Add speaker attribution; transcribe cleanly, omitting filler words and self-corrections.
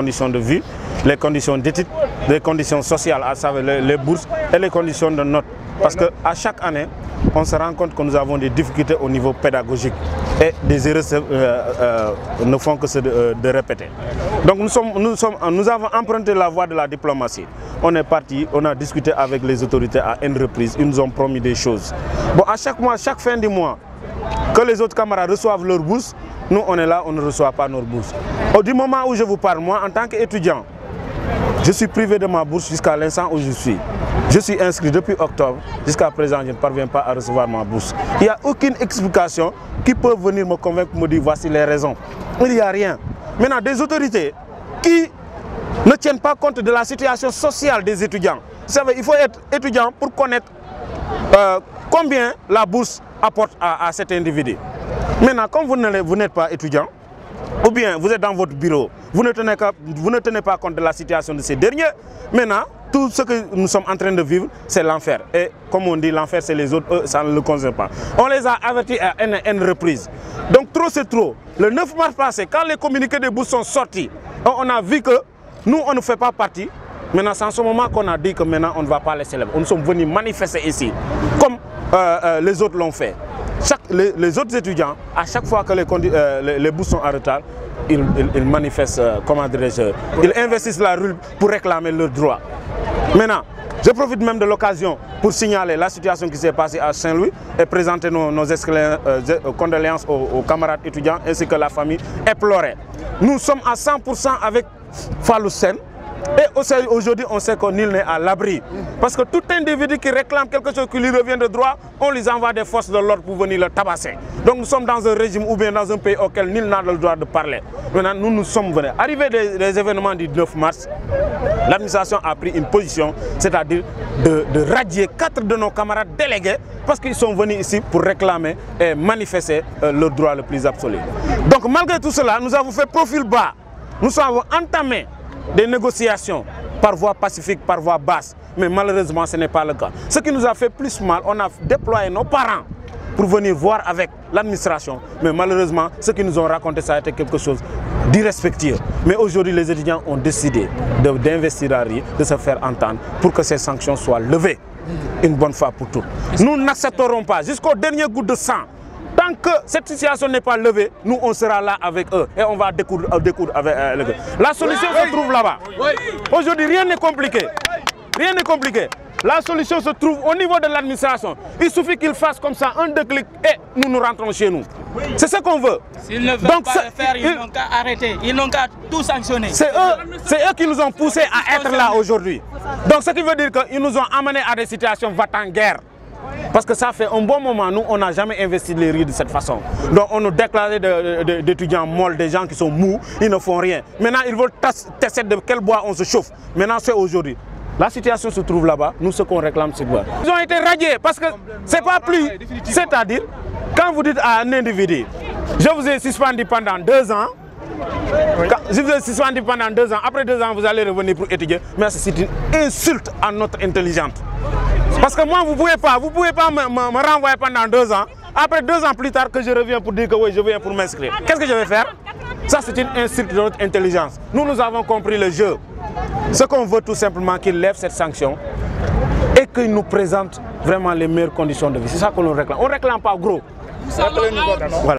Speaker 1: Conditions de vie, les conditions d'études, les conditions sociales, à savoir les bourses et les conditions de notes. Parce qu'à chaque année, on se rend compte que nous avons des difficultés au niveau pédagogique et des erreurs ne font que de répéter. Donc nous avons emprunté la voie de la diplomatie. On est parti, on a discuté avec les autorités à une reprise, ils nous ont promis des choses. Bon, à chaque mois, chaque fin du mois, que les autres camarades reçoivent leur bourse, nous on est là, on ne reçoit pas nos bourses. Du moment où je vous parle, moi en tant qu'étudiant, je suis privé de ma bourse jusqu'à l'instant où je suis. Je suis inscrit depuis octobre, jusqu'à présent je ne parviens pas à recevoir ma bourse. Il n'y a aucune explication qui peut venir me convaincre, me dire voici les raisons. Il n'y a rien. Maintenant, des autorités qui ne tiennent pas compte de la situation sociale des étudiants. Vous savez, il faut être étudiant pour connaître combien la bourse apporte à cet individu. Maintenant, comme vous n'êtes pas étudiant, ou bien vous êtes dans votre bureau, vous ne tenez pas compte de la situation de ces derniers, maintenant, tout ce que nous sommes en train de vivre, c'est l'enfer. Et comme on dit, l'enfer, c'est les autres, eux, ça ne le concerne pas. On les a avertis à une reprise. Donc trop, c'est trop. Le 9 mars passé, quand les communiqués de bourse sont sortis, on a vu que nous, on ne fait pas partie. Maintenant, c'est en ce moment qu'on a dit que maintenant, on ne va pas les célébrer. Nous sommes venus manifester ici, comme les autres l'ont fait. Les autres étudiants, à chaque fois que les bourses sont en retard, ils manifestent, comment dirais-je, ils investissent la rue pour réclamer leurs droits. Maintenant, je profite même de l'occasion pour signaler la situation qui s'est passée à Saint-Louis et présenter nos condoléances aux camarades étudiants ainsi que la famille éplorée. Nous sommes à 100% avec Fallou Sène. Et aujourd'hui, on sait que nul n'est à l'abri. Parce que tout individu qui réclame quelque chose qui lui revient de droit, on lui envoie des forces de l'ordre pour venir le tabasser. Donc nous sommes dans un régime ou bien dans un pays auquel nul n'a le droit de parler. Maintenant, nous sommes venus. Arrivé des événements du 9 mars, l'administration a pris une position, c'est-à-dire de radier 4 de nos camarades délégués parce qu'ils sont venus ici pour réclamer et manifester leur droit le plus absolu. Donc malgré tout cela, nous avons fait profil bas. Nous avons entamé des négociations par voie pacifique, par voie basse. Mais malheureusement, ce n'est pas le cas. Ce qui nous a fait plus mal, on a déployé nos parents pour venir voir avec l'administration. Mais malheureusement, ce qu'ils nous ont raconté, ça a été quelque chose d'irrespectueux. Mais aujourd'hui, les étudiants ont décidé d'investir à Rie, de se faire entendre pour que ces sanctions soient levées une bonne fois pour toutes. Nous n'accepterons pas jusqu'au dernier goutte de sang. Tant que cette situation n'est pas levée, nous on sera là avec eux et on va découdre avec eux. La solution se trouve là-bas. Aujourd'hui, rien n'est compliqué. Rien n'est compliqué. La solution se trouve au niveau de l'administration. Il suffit qu'ils fassent comme ça un déclic et nous rentrons chez nous. C'est ce qu'on veut.
Speaker 2: S'ils ne veulent pas le faire, ils n'ont qu'à arrêter. Ils n'ont qu'à tout sanctionner.
Speaker 1: C'est eux qui nous ont poussés à être là aujourd'hui. Donc ce qui veut dire qu'ils nous ont amenés à des situations va-t-en-guerre. Parce que ça fait un bon moment, nous, on n'a jamais investi les rues de cette façon. Donc on nous déclarait d'étudiants molles, des gens qui sont mous, ils ne font rien. Maintenant, ils veulent tester de quel bois on se chauffe. Maintenant, c'est aujourd'hui. La situation se trouve là-bas, nous, ce qu'on réclame, c'est quoi? Ils ont été radiés parce que c'est pas plus... C'est-à-dire, quand vous dites à un individu, je vous ai suspendu pendant 2 ans, je vous ai suspendu pendant 2 ans, après 2 ans, vous allez revenir pour étudier, mais c'est une insulte à notre intelligence. Parce que moi, vous ne pouvez pas me renvoyer pendant 2 ans. Après 2 ans plus tard que je reviens pour dire que oui, je viens pour m'inscrire. Qu'est-ce que je vais faire? Ça, c'est une insulte de notre intelligence. Nous avons compris le jeu. Ce qu'on veut tout simplement, qu'il lève cette sanction et qu'il nous présente vraiment les meilleures conditions de vie. C'est ça qu'on nous réclame. On ne réclame pas gros. Voilà.